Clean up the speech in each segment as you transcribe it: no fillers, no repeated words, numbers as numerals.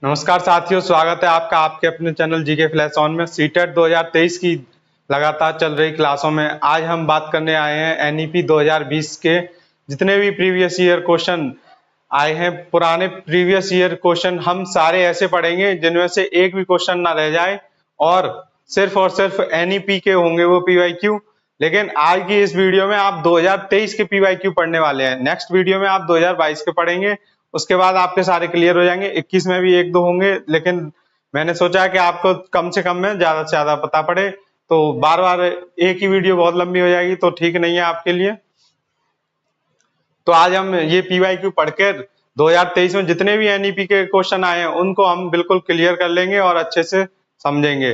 नमस्कार साथियों, स्वागत है आपका आपके अपने चैनल जीके फ्लैश ऑन में। सीटेट 2023 की लगातार चल रही क्लासों में आज हम बात करने आए हैं एनईपी 2020 के जितने भी प्रीवियस ईयर क्वेश्चन आए हैं। पुराने प्रीवियस ईयर क्वेश्चन हम सारे ऐसे पढ़ेंगे जिनमें से एक भी क्वेश्चन ना रह जाए और सिर्फ एनईपी के होंगे वो पीवाईक्यू। लेकिन आज की इस वीडियो में आप 2023 के पीवाईक्यू पढ़ने वाले हैं। नेक्स्ट वीडियो में आप 2022 के पढ़ेंगे, उसके बाद आपके सारे क्लियर हो जाएंगे। 21 में भी एक दो होंगे, लेकिन मैंने सोचा कि आपको कम से कम में ज्यादा से ज्यादा पता पड़े, तो बार बार एक ही वीडियो बहुत लंबी हो जाएगी तो ठीक नहीं है आपके लिए। तो आज हम ये पीवाईक्यू पढ़कर 2023 में जितने भी एनईपी के क्वेश्चन आए हैं उनको हम बिल्कुल क्लियर कर लेंगे और अच्छे से समझेंगे।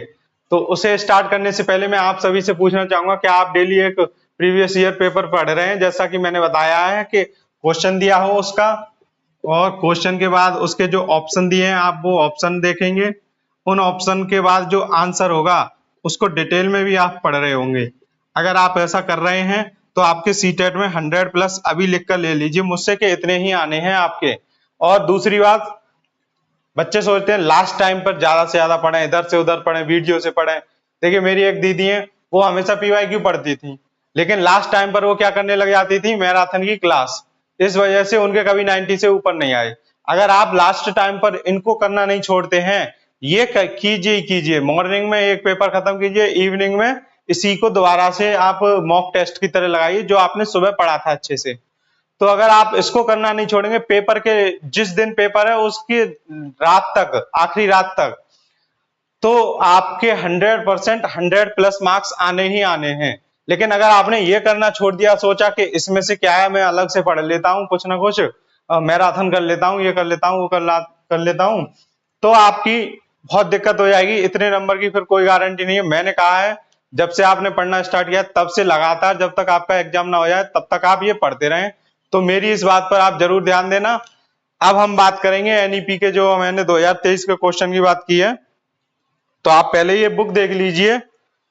तो उसे स्टार्ट करने से पहले मैं आप सभी से पूछना चाहूंगा कि आप डेली एक प्रीवियस ईयर पेपर पढ़ रहे हैं। जैसा कि मैंने बताया है कि क्वेश्चन दिया हो उसका, और क्वेश्चन के बाद उसके जो ऑप्शन दिए हैं आप वो ऑप्शन देखेंगे। उन ऑप्शन के बाद जो आंसर होगा उसको डिटेल में भी आप पढ़ रहे होंगे। अगर आप ऐसा कर रहे हैं तो आपके सीटेट में 100 प्लस अभी लिख कर ले लीजिए मुझसे कि इतने ही आने हैं आपके। और दूसरी बात, बच्चे सोचते हैं लास्ट टाइम पर ज्यादा से ज्यादा पढ़ें, इधर से उधर पढ़ें, वीडियो से पढ़ें। देखिए मेरी एक दीदी है, वो हमेशा पीवाईक्यू पढ़ती थी, लेकिन लास्ट टाइम पर वो क्या करने लग जाती थी, मैराथन की क्लास। इस वजह से उनके कभी 90 से ऊपर नहीं आए। अगर आप लास्ट टाइम पर इनको करना नहीं छोड़ते हैं, ये कीजिए मॉर्निंग में एक पेपर खत्म कीजिए, इवनिंग में इसी को दोबारा से आप मॉक टेस्ट की तरह लगाइए जो आपने सुबह पढ़ा था अच्छे से। तो अगर आप इसको करना नहीं छोड़ेंगे, पेपर के जिस दिन पेपर है उसकी रात तक, आखिरी रात तक, तो आपके 100% 100 प्लस मार्क्स आने ही आने हैं। लेकिन अगर आपने ये करना छोड़ दिया, सोचा कि इसमें से क्या है, मैं अलग से पढ़ लेता हूँ, कुछ ना कुछ मैराथन कर लेता हूँ, ये कर लेता हूँ, वो कर लेता हूँ, तो आपकी बहुत दिक्कत हो जाएगी। इतने नंबर की फिर कोई गारंटी नहीं है। मैंने कहा है जब से आपने पढ़ना स्टार्ट किया तब से लगातार जब तक आपका एग्जाम ना हो जाए तब तक आप ये पढ़ते रहें। तो मेरी इस बात पर आप जरूर ध्यान देना। अब हम बात करेंगे एनईपी के, जो मैंने 2023 के क्वेश्चन की बात की है। तो आप पहले ये बुक देख लीजिए,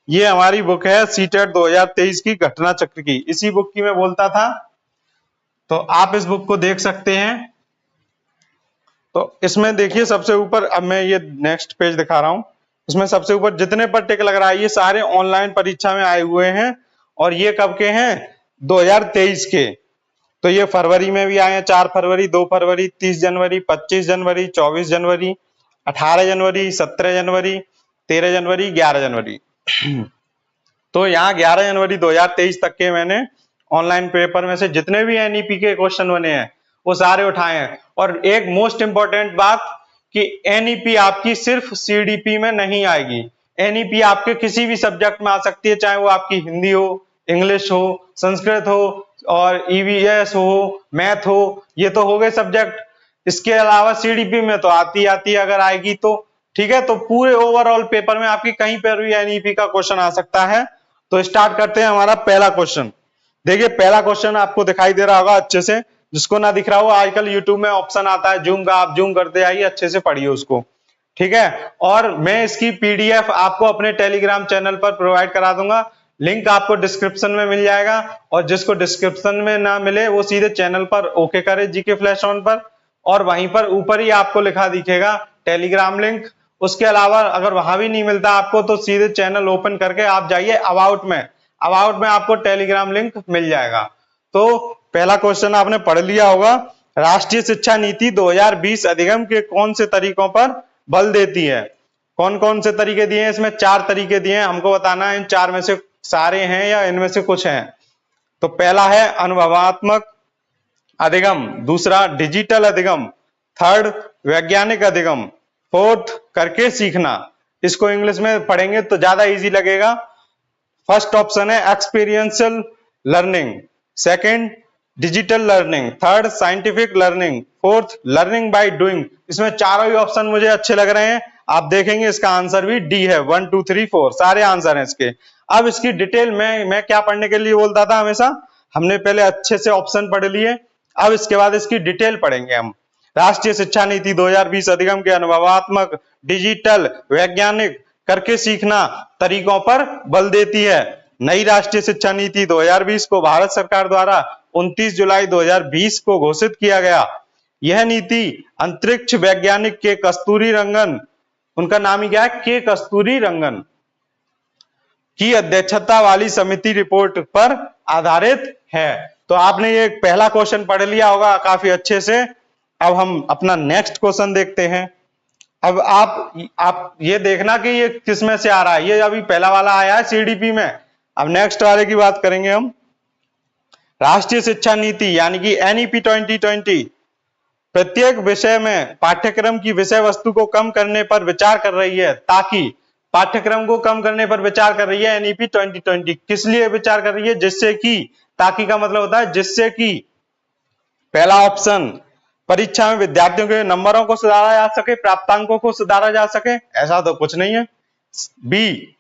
ये हमारी बुक है सीटेट 2023 की घटना चक्र की। इसी बुक की मैं बोलता था, तो आप इस बुक को देख सकते हैं। तो इसमें देखिए सबसे ऊपर, अब मैं ये नेक्स्ट पेज दिखा रहा हूं, इसमें सबसे ऊपर जितने पर टिक लग रहा है ये सारे ऑनलाइन परीक्षा में आए हुए हैं। और ये कब के हैं, 2023 के। तो ये फरवरी में भी आए हैं, 4 फरवरी, 2 फरवरी, 30 जनवरी, 25 जनवरी, 24 जनवरी, 18 जनवरी, 17 जनवरी, 13 जनवरी, 11 जनवरी। तो यहाँ 11 जनवरी 2023 तक के मैंने ऑनलाइन पेपर में से जितने भी एनईपी के क्वेश्चन बने हैं वो सारे उठाए हैं। और एक मोस्ट इंपॉर्टेंट बात कि एनईपी आपकी सिर्फ सीडीपी में नहीं आएगी, एनईपी आपके किसी भी सब्जेक्ट में आ सकती है, चाहे वो आपकी हिंदी हो, इंग्लिश हो, संस्कृत हो, और ईवीएस हो, मैथ हो, ये तो हो गए सब्जेक्ट। इसके अलावा सीडीपी में तो आती है अगर आएगी तो, ठीक है। तो पूरे ओवरऑल पेपर में आपकी कहीं पर भी एनईपी का क्वेश्चन आ सकता है। तो स्टार्ट करते हैं हमारा पहला क्वेश्चन। देखिए पहला क्वेश्चन आपको दिखाई दे रहा होगा अच्छे से, जिसको ना दिख रहा हो आजकल यूट्यूब में ऑप्शन आता है जूम का, आप जूम करते आइए, अच्छे से पढ़िए उसको, ठीक है। और मैं इसकी पीडीएफ आपको अपने टेलीग्राम चैनल पर प्रोवाइड करा दूंगा, लिंक आपको डिस्क्रिप्शन में मिल जाएगा। और जिसको डिस्क्रिप्शन में ना मिले वो सीधे चैनल पर ओके करे जीके फ्लैश ऑन पर, और वहीं पर ऊपर ही आपको लिखा दिखेगा टेलीग्राम लिंक। उसके अलावा अगर वहां भी नहीं मिलता आपको तो सीधे चैनल ओपन करके आप जाइए अबाउट में, अबाउट में आपको टेलीग्राम लिंक मिल जाएगा। तो पहला क्वेश्चन आपने पढ़ लिया होगा, राष्ट्रीय शिक्षा नीति 2020 अधिगम के कौन से तरीकों पर बल देती है। कौन कौन से तरीके दिए हैं इसमें, 4 तरीके दिए हैं, हमको बताना है इन 4 में से सारे हैं या इनमें से कुछ हैं। तो पहला है अनुभवात्मक अधिगम, दूसरा डिजिटल अधिगम, थर्ड वैज्ञानिक अधिगम, फोर्थ करके सीखना। इसको इंग्लिश में पढ़ेंगे तो ज्यादा इजी लगेगा। फर्स्ट ऑप्शन है experiential learning, second digital learning, third scientific learning, fourth learning by doing. इसमें चारों ही ऑप्शन मुझे अच्छे लग रहे हैं। आप देखेंगे इसका आंसर भी डी है, 1 2 3 4 सारे आंसर हैं इसके। अब इसकी डिटेल मैं क्या पढ़ने के लिए बोलता था हमेशा, हमने पहले अच्छे से ऑप्शन पढ़ लिए, अब इसके बाद इसकी डिटेल पढ़ेंगे हम। राष्ट्रीय शिक्षा नीति 2020 अधिगम के अनुभवात्मक, डिजिटल, वैज्ञानिक, करके सीखना तरीकों पर बल देती है। नई राष्ट्रीय शिक्षा नीति 2020 को भारत सरकार द्वारा 29 जुलाई 2020 को घोषित किया गया। यह नीति अंतरिक्ष वैज्ञानिक के कस्तूरी रंगन, उनका नाम ही क्या है, के कस्तूरी रंगन की अध्यक्षता वाली समिति रिपोर्ट पर आधारित है। तो आपने ये पहला क्वेश्चन पढ़ लिया होगा काफी अच्छे से। अब हम अपना नेक्स्ट क्वेश्चन देखते हैं। अब आप ये देखना कि ये किस में से आ रहा है। ये अभी पहला वाला आया है सीडीपी में। अब नेक्स्ट वाले की बात करेंगे हम। राष्ट्रीय शिक्षा नीति यानी कि एनईपी 2020 प्रत्येक विषय में पाठ्यक्रम की विषय वस्तु को कम करने पर विचार कर रही है, ताकि पाठ्यक्रम को कम करने पर विचार कर रही है एनईपी 2020। किस लिए विचार कर रही है? जिससे कि, ताकि का मतलब होता है जिससे कि, पहला ऑप्शन, परीक्षा में विद्यार्थियों के नंबरों को सुधारा जा सके, प्राप्तांकों को सुधारा जा सके, ऐसा तो कुछ नहीं है। बी,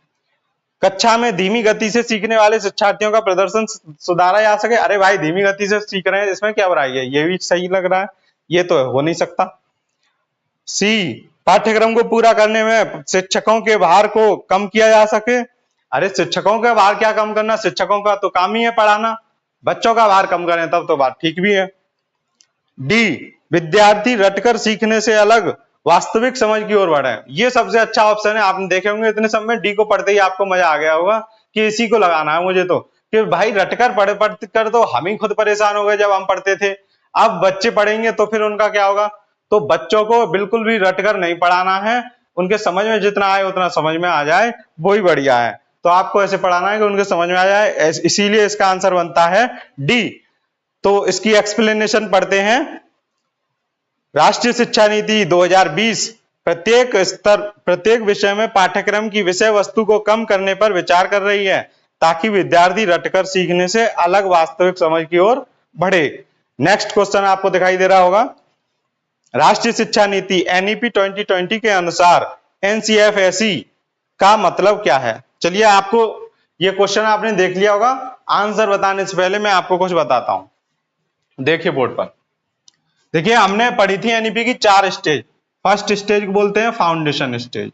कक्षा में धीमी गति से सीखने वाले शिक्षार्थियों का प्रदर्शन सुधारा जा सके। अरे भाई धीमी गति से सीख रहे हैं, इसमें क्या बुराई है? ये भी सही लग रहा है, ये तो हो नहीं सकता। सी, पाठ्यक्रम को पूरा करने में शिक्षकों के भार को कम किया जा सके। अरे शिक्षकों का भार क्या कम करना, शिक्षकों का तो काम ही है पढ़ाना, बच्चों का भार कम करें तब तो बात ठीक भी है। डी, विद्यार्थी रटकर सीखने से अलग वास्तविक समझ की ओर बढ़े। ये सबसे अच्छा ऑप्शन है। आपने देखे होंगे इतने सब में डी को पढ़ते ही आपको मजा आ गया होगा कि इसी को लगाना है मुझे तो, कि भाई रटकर पढ़ तो हम ही खुद परेशान हो गए जब हम पढ़ते थे। अब बच्चे पढ़ेंगे तो फिर उनका क्या होगा? तो बच्चों को बिल्कुल भी रटकर नहीं पढ़ाना है, उनके समझ में जितना आए उतना समझ में आ जाए, वही बढ़िया है। तो आपको ऐसे पढ़ाना है कि उनके समझ में आ जाए, इसीलिए इसका आंसर बनता है डी। तो इसकी एक्सप्लेनेशन पढ़ते हैं। राष्ट्रीय शिक्षा नीति 2020 प्रत्येक विषय में पाठ्यक्रम की विषय वस्तु को कम करने पर विचार कर रही है, ताकि विद्यार्थी रटकर सीखने से अलग वास्तविक समझ की ओर बढ़े। नेक्स्ट क्वेश्चन आपको दिखाई दे रहा होगा। राष्ट्रीय शिक्षा नीति एनईपी 2020 के अनुसार एनसीएफएसई का मतलब क्या है? चलिए, आपको ये क्वेश्चन आपने देख लिया होगा। आंसर बताने से पहले मैं आपको कुछ बताता हूं। देखिए बोर्ड पर, देखिए हमने पढ़ी थी एनईपी की 4 स्टेज। फर्स्ट स्टेज को बोलते हैं फाउंडेशन स्टेज,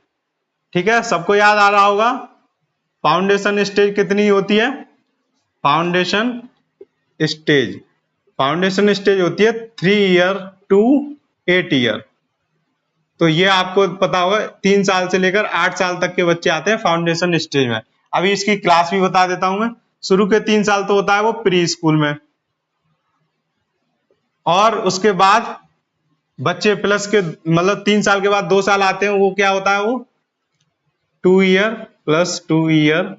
ठीक है, सबको याद आ रहा होगा। फाउंडेशन स्टेज कितनी होती है? फाउंडेशन स्टेज होती है 3 ईयर टू 8 ईयर। तो ये आपको पता होगा 3 साल से लेकर 8 साल तक के बच्चे आते हैं फाउंडेशन स्टेज में। अभी इसकी क्लास भी बता देता हूं मैं। शुरू के 3 साल तो होता है वो प्री स्कूल में, और उसके बाद बच्चे प्लस के मतलब 3 साल के बाद 2 साल आते हैं, वो क्या होता है? वो 2 ईयर प्लस 2 ईयर।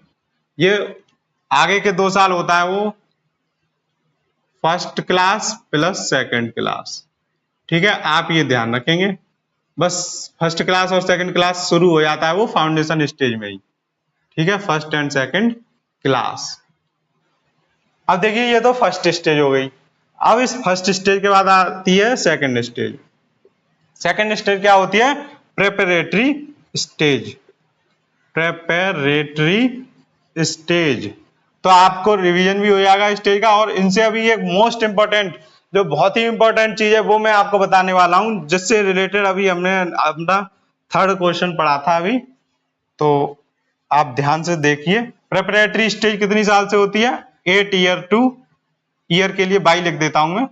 ये आगे के 2 साल होता है वो first class plus second class, ठीक है। आप ये ध्यान रखेंगे, बस फर्स्ट क्लास और सेकंड क्लास शुरू हो जाता है वो फाउंडेशन स्टेज में ही, ठीक है, फर्स्ट एंड सेकंड क्लास। अब देखिए ये तो फर्स्ट स्टेज हो गई। अब इस फर्स्ट स्टेज के बाद आती है सेकंड स्टेज। सेकंड स्टेज क्या होती है? Preparatory stage. तो आपको रिवीजन भी हो जाएगा स्टेज का। और इनसे अभी एक मोस्ट इंपॉर्टेंट, जो बहुत ही इंपॉर्टेंट चीज है वो मैं आपको बताने वाला हूं, जिससे रिलेटेड अभी हमने अपना थर्ड क्वेश्चन पढ़ा था अभी, तो आप ध्यान से देखिए। प्रेपरेटरी स्टेज कितनी साल से होती है? 8 ईयर टू, ईयर के लिए 22 लिख देता हूं मैं,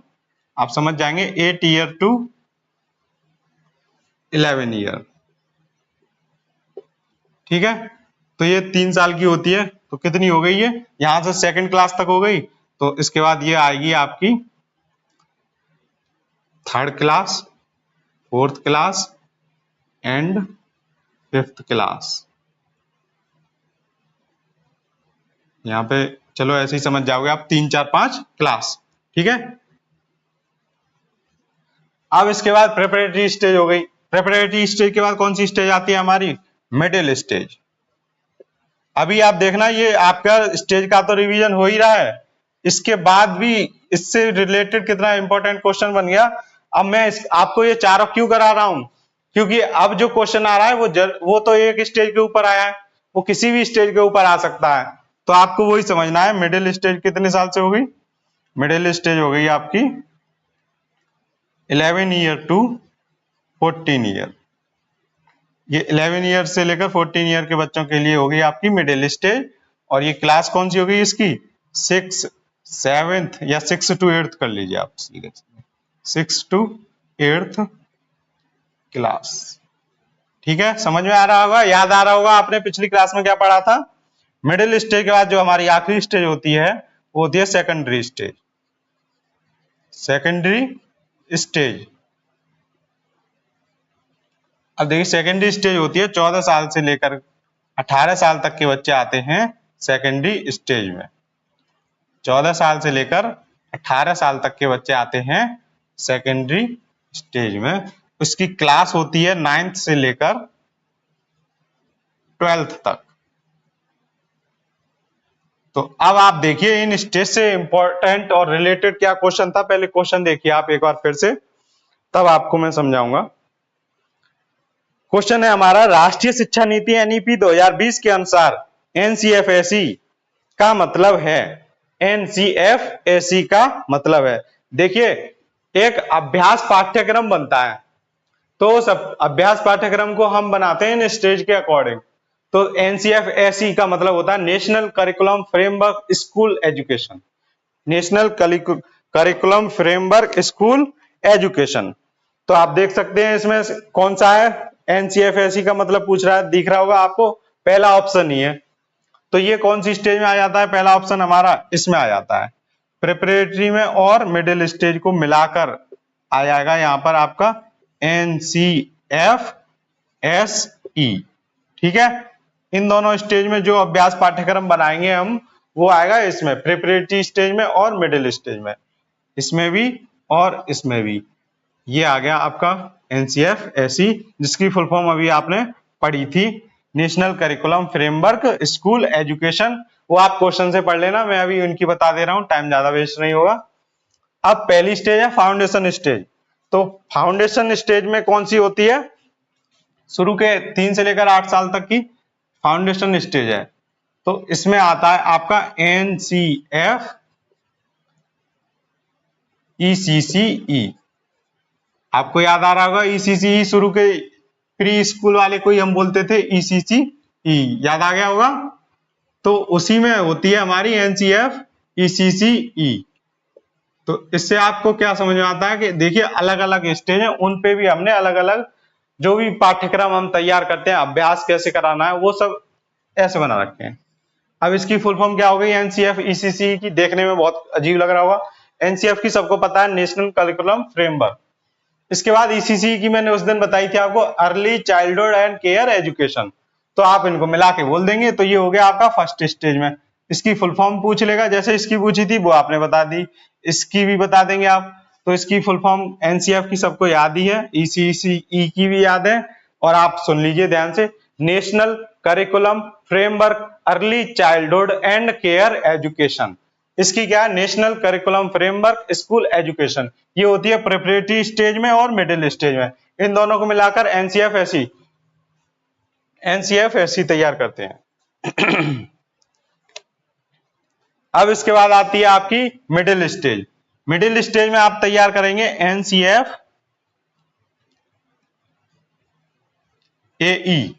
आप समझ जाएंगे। 8 ईयर टू 11 ईयर, ठीक है। तो ये 3 साल की होती है। तो कितनी हो गई है? यहां से सेकंड क्लास तक हो गई। तो इसके बाद ये आएगी आपकी third class, fourth class and fifth class. यहां पे चलो ऐसे ही समझ जाओगे आप, 3, 4, 5 क्लास, ठीक है। अब इसके बाद प्रेपरेटरी स्टेज हो गई। प्रेपरेटरी स्टेज के बाद कौन सी स्टेज आती है हमारी? Middle stage. अभी आप देखना, ये आपका स्टेज का तो रिवीजन हो ही रहा है, इसके बाद भी इससे रिलेटेड कितना इंपॉर्टेंट क्वेश्चन बन गया। अब मैं आपको ये चारों क्यों करा रहा हूं? क्योंकि अब जो क्वेश्चन आ रहा है वो तो एक स्टेज के ऊपर आया है, वो किसी भी स्टेज के ऊपर आ सकता है। तो आपको वही समझना है। मिडिल स्टेज कितने साल से हो गई? मिडिल स्टेज हो गई आपकी 11 ईयर टू 14 ईयर। ये 11 ईयर से लेकर 14 ईयर के बच्चों के लिए होगी आपकी मिडिल स्टेज। और ये क्लास कौन सी होगी इसकी? 6, 7 या 6 to 8 कर लीजिए आप, 6 to 8th क्लास। ठीक है, समझ में आ रहा होगा, याद आ रहा होगा आपने पिछली क्लास में क्या पढ़ा था। मिडिल स्टेज के बाद जो हमारी आखिरी स्टेज होती है वो होती है सेकेंडरी स्टेज। सेकेंडरी स्टेज, अब देखिए सेकेंडरी स्टेज होती है 14 साल से लेकर 18 साल तक के बच्चे आते हैं सेकेंडरी स्टेज में। 14 साल से लेकर 18 साल तक के बच्चे आते हैं सेकेंडरी स्टेज में। उसकी क्लास होती है 9th से लेकर 12th तक। तो अब आप देखिए इन स्टेज से इंपॉर्टेंट और रिलेटेड क्या क्वेश्चन था, पहले क्वेश्चन देखिए आप एक बार फिर से, तब आपको मैं समझाऊंगा। क्वेश्चन है हमारा, राष्ट्रीय शिक्षा नीति एनईपी 2020 के अनुसार एनसीएफएसी का मतलब है। एनसीएफएसी का मतलब है, देखिए एक अभ्यास पाठ्यक्रम बनता है, तो उस अभ्यास पाठ्यक्रम को हम बनाते हैं इन स्टेज के अकॉर्डिंग। तो एनसीएफएसी का मतलब होता है national curriculum framework school education. National curriculum framework school education. तो आप देख सकते हैं इसमें कौन सा है, एनसीएफएसी का मतलब पूछ रहा है, दिख रहा होगा आपको, पहला ऑप्शन ही है। तो ये कौन सी स्टेज में आ जाता है, पहला ऑप्शन हमारा इसमें आ जाता है। प्रिपरेटरी में और मिडिल स्टेज को मिलाकर आ जाएगा यहाँ पर आपका एनसीएफएसई। ठीक है, इन दोनों स्टेज में जो अभ्यास पाठ्यक्रम बनाएंगे हम, वो आएगा इसमें प्रिपरेटरी स्टेज में और मिडिल स्टेज में, इसमें भी और इसमें भी। ये आ गया आपका एनसीएफएसई, जिसकी फुल फॉर्म अभी आपने पढ़ी थी, national curriculum framework school education. वो आप क्वेश्चन से पढ़ लेना, मैं अभी उनकी बता दे रहा हूं, टाइम ज्यादा वेस्ट नहीं होगा। अब पहली स्टेज है फाउंडेशन स्टेज। तो फाउंडेशन स्टेज में कौन सी होती है, शुरू के 3 से लेकर 8 साल तक की फाउंडेशन स्टेज है। तो इसमें आता है आपका एनसीएफ ईसीसीई। आपको याद आ रहा होगा ईसीसीई, शुरू के प्री स्कूल वाले को ही हम बोलते थे ईसीसीई, याद आ गया होगा। तो उसी में होती है हमारी एनसीएफ ईसीसीई। तो इससे आपको क्या समझ में आता है कि देखिए अलग अलग स्टेज है, उन पे भी हमने अलग अलग जो भी पाठ्यक्रम हम तैयार करते हैं, अभ्यास कैसे कराना है, वो सब ऐसे बना रखे हैं। अब इसकी फुल फॉर्म क्या हो गई एनसीएफ ईसीसी की, देखने में बहुत अजीब लग रहा होगा। एनसीएफ की सबको पता है, नेशनल करिकुलम फ्रेमवर्क। इसके बाद ईसीसी की मैंने उस दिन बताई थी आपको, early childhood and care education. तो आप इनको मिला के बोल देंगे, तो ये हो गया आपका फर्स्ट स्टेज में। इसकी फुल फॉर्म पूछ लेगा, जैसे इसकी पूछी थी वो आपने बता दी, इसकी भी बता देंगे आप। तो इसकी फुल फॉर्म एनसीएफ की सबको याद ही है, ईसीसीई की भी याद है, और आप सुन लीजिए ध्यान से, national curriculum framework early childhood and care education. इसकी क्या है, national curriculum framework school education. ये होती है प्रिपरेटरी स्टेज में और मिडिल स्टेज में। इन दोनों को मिलाकर एनसीएफएसई तैयार करते हैं। अब इसके बाद आती है आपकी मिडिल स्टेज। मिडिल स्टेज में आप तैयार करेंगे एनसीएफ एई।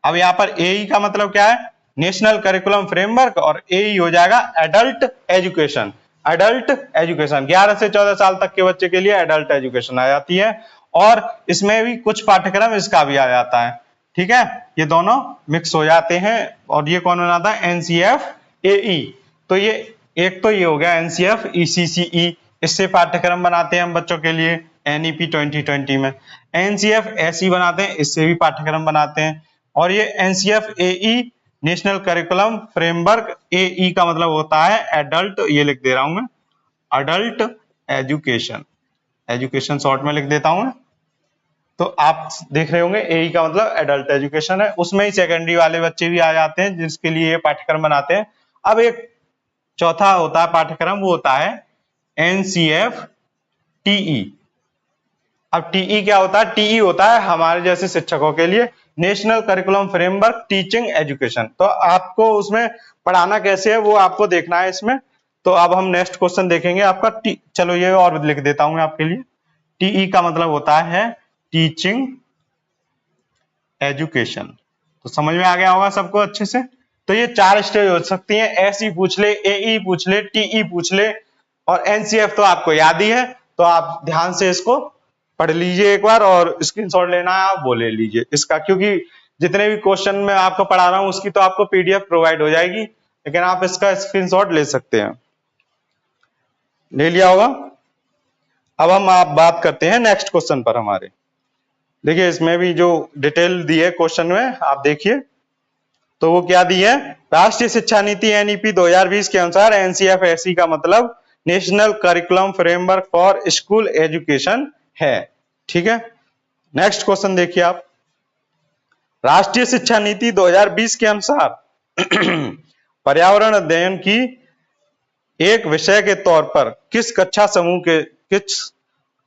अब यहां पर एई का मतलब क्या है, नेशनल करिकुलम फ्रेमवर्क, और एई हो जाएगा एडल्ट एजुकेशन। एडल्ट एजुकेशन 11 से 14 साल तक के बच्चे के लिए एडल्ट एजुकेशन आ जाती है, और इसमें भी कुछ पाठ्यक्रम इसका भी आ जाता है। ठीक है, ये दोनों मिक्स हो जाते हैं, और ये कौन बनाता है, एनसीएफ एई। तो ये एक तो ये हो गया एनसीएफ ईसीसीई, इससे पाठ्यक्रम बनाते हैं हम बच्चों के लिए एनईपी 2020 में। एनसीएफ एसई बनाते हैं, इससे भी पाठ्यक्रम बनाते हैं। और ये एनसीएफ एई, नेशनल करिकुलम फ्रेमवर्क, एई का मतलब होता है एडल्ट, ये लिख दे रहा हूं मैं, एडल्ट एजुकेशन। एजुकेशन शॉर्ट में लिख देता हूं मैं। तो आप देख रहे होंगे एई का मतलब एडल्ट एजुकेशन है, उसमें ही सेकेंडरी वाले बच्चे भी आ जाते हैं जिसके लिए ये पाठ्यक्रम बनाते हैं। अब एक चौथा होता है पाठ्यक्रम, वो होता है एनसीएफ टीई। अब टीई क्या होता है, टीई होता है हमारे जैसे शिक्षकों के लिए national curriculum framework teaching education. तो आपको उसमें पढ़ाना कैसे है वो आपको देखना है इसमें। तो अब हम नेक्स्ट क्वेश्चन देखेंगे आपका चलो ये और लिख देता हूं मैं आपके लिए। टीई का मतलब होता है टीचिंग एजुकेशन। तो समझ में आ गया होगा सबको अच्छे से। तो ये 4 स्टेज हो सकती हैं, एसई पूछ ले, एई पूछ ले, टीई पूछ ले, और एनसीएफ तो आपको याद ही है। तो आप ध्यान से इसको पढ़ लीजिए एक बार, और स्क्रीनशॉट लेना है आप वो ले लीजिए इसका, क्योंकि जितने भी क्वेश्चन मैं आपको पढ़ा रहा हूं उसकी तो आपको पीडीएफ प्रोवाइड हो जाएगी, लेकिन आप इसका स्क्रीनशॉट ले सकते हैं। ले लिया होगा। अब हम आप बात करते हैं नेक्स्ट क्वेश्चन पर हमारे। देखिए इसमें भी जो डिटेल दी है क्वेश्चन में आप देखिए, तो वो क्या दी है, राष्ट्रीय शिक्षा नीति एनईपी 2020 के अनुसार एनसीएफएसई का मतलब national curriculum framework for school education है। ठीक है, नेक्स्ट क्वेश्चन देखिए आप। राष्ट्रीय शिक्षा नीति 2020 के अनुसार पर्यावरण अध्ययन की एक विषय के तौर पर किस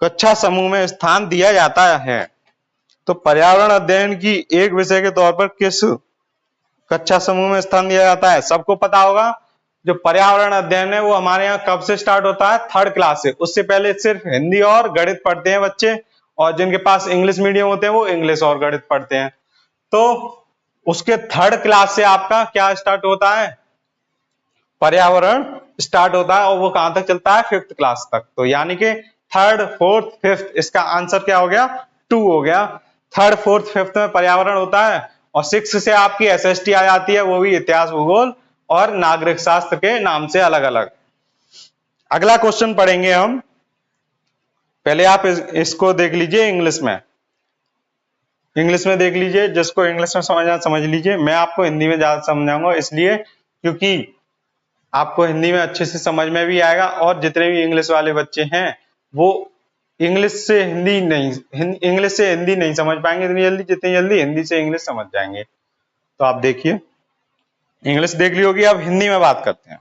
कक्षा समूह में स्थान दिया जाता है। तो पर्यावरण अध्ययन की एक विषय के तौर पर किस कक्षा समूह में स्थान दिया जाता है, सबको पता होगा। जो पर्यावरण अध्ययन है वो हमारे यहाँ कब से स्टार्ट होता है, 3rd क्लास से। उससे पहले सिर्फ हिंदी और गणित पढ़ते हैं बच्चे, और जिनके पास इंग्लिश मीडियम होते हैं वो इंग्लिश और गणित पढ़ते हैं। तो उसके 3rd क्लास से आपका क्या स्टार्ट होता है, पर्यावरण स्टार्ट होता है, और वो कहां तक चलता है, 5th क्लास तक। तो यानी कि 3rd, 4th, 5th, इसका आंसर क्या हो गया, 2 हो गया। 3rd, 4th, 5th में पर्यावरण होता है, और 6th से आपकी एसएसटी आ जाती है, वो भी इतिहास, भूगोल और नागरिक शास्त्र के नाम से अलग अलग। अगला क्वेश्चन पढ़ेंगे हम। पहले आप इसको देख लीजिए इंग्लिश में देख लीजिए, जिसको इंग्लिश में समझना समझ लीजिए। मैं आपको हिंदी में ज्यादा समझाऊंगा, इसलिए क्योंकि आपको हिंदी में अच्छे से समझ में भी आएगा, और जितने भी इंग्लिश वाले बच्चे हैं वो इंग्लिश से हिंदी नहीं समझ पाएंगे इतनी जल्दी, जितनी जल्दी हिंदी से इंग्लिश समझ जाएंगे। तो आप देखिए, इंग्लिश देख ली होगी, अब हिंदी में बात करते हैं।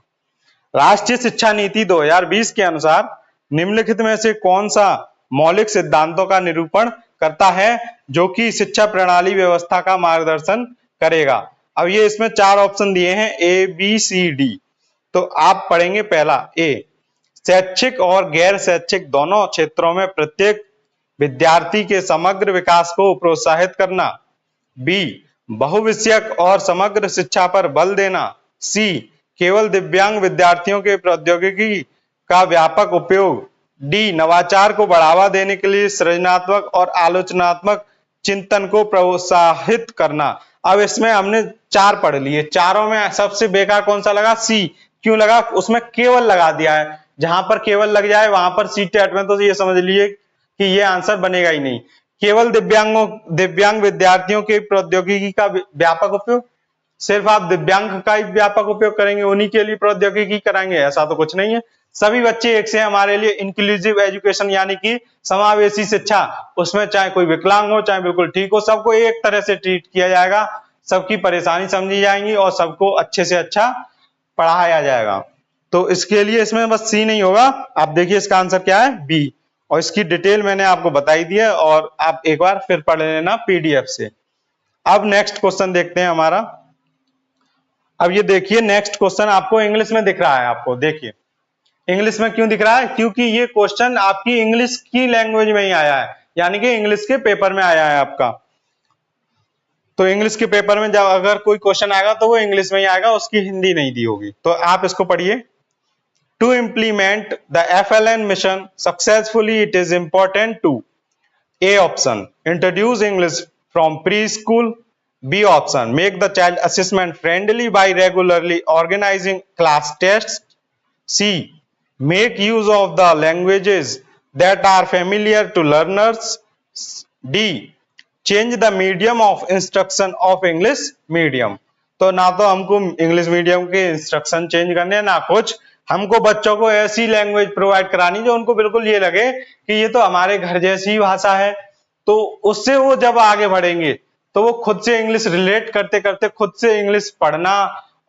राष्ट्रीय शिक्षा नीति 2020 के अनुसार निम्नलिखित में से कौन सा मौलिक सिद्धांतों का निरूपण करता है जो कि शिक्षा प्रणाली व्यवस्था का मार्गदर्शन करेगा। अब ये इसमें 4 ऑप्शन दिए हैं, ए बी सी डी। तो आप पढ़ेंगे पहला ए, शैक्षिक और गैर शैक्षिक दोनों क्षेत्रों में प्रत्येक विद्यार्थी के समग्र विकास को प्रोत्साहित करना। बी, बहुविषयक और समग्र शिक्षा पर बल देना। सी, केवल दिव्यांग विद्यार्थियों के प्रौद्योगिकी का व्यापक उपयोग। डी, नवाचार को बढ़ावा देने के लिए सृजनात्मक और आलोचनात्मक चिंतन को प्रोत्साहित करना। अब इसमें हमने 4 पढ़ लिए, चारों में सबसे बेकार कौन सा लगा, सी। क्यों लगा, उसमें केवल लगा दिया है। जहां पर केवल लग जाए वहां पर सीटेट में तो ये समझ लीजिए कि ये आंसर बनेगा ही नहीं। केवल दिव्यांग विद्यार्थियों के प्रौद्योगिकी का व्यापक उपयोग, सिर्फ आप दिव्यांग का ही व्यापक उपयोग करेंगे, उन्हीं के लिए प्रौद्योगिकी कराएंगे, ऐसा तो कुछ नहीं है। सभी बच्चे एक से हमारे लिए इंक्लूसिव एजुकेशन यानी कि समावेशी शिक्षा, उसमें चाहे कोई विकलांग हो चाहे बिल्कुल ठीक हो, सबको एक तरह से ट्रीट किया जाएगा, सबकी परेशानी समझी जाएंगी और सबको अच्छे से अच्छा पढ़ाया जाएगा। तो इसके लिए इसमें बस सी नहीं होगा। आप देखिए इसका आंसर क्या है, बी, और इसकी डिटेल मैंने आपको बताई दी है, और आप एक बार फिर पढ़ लेना पीडीएफ से। अब नेक्स्ट क्वेश्चन देखते हैं हमारा। अब ये देखिए नेक्स्ट क्वेश्चन आपको इंग्लिश में दिख रहा है, आपको देखिए इंग्लिश में क्यों दिख रहा है, क्योंकि ये क्वेश्चन आपकी इंग्लिश की लैंग्वेज में ही आया है, यानी कि इंग्लिश के पेपर में आया है आपका। तो इंग्लिश के पेपर में जब अगर कोई क्वेश्चन आएगा तो वो इंग्लिश में ही आएगा, उसकी हिंदी नहीं दी होगी। तो आप इसको पढ़िए। To implement the FLN mission successfully it is important to, A option, introduce English from preschool. B option, make the child assessment friendly by regularly organising class test. C, make use of the languages that are familiar to learners. D, change the medium of instruction of English medium. तो ना तो हमको English medium के instruction change करने हैं, ना कुछ, हमको बच्चों को ऐसी लैंग्वेज प्रोवाइड करानी जो उनको बिल्कुल ये लगे कि ये तो हमारे घर जैसी भाषा है। तो उससे वो जब आगे बढ़ेंगे तो वो खुद से इंग्लिश रिलेट करते करते खुद से इंग्लिश पढ़ना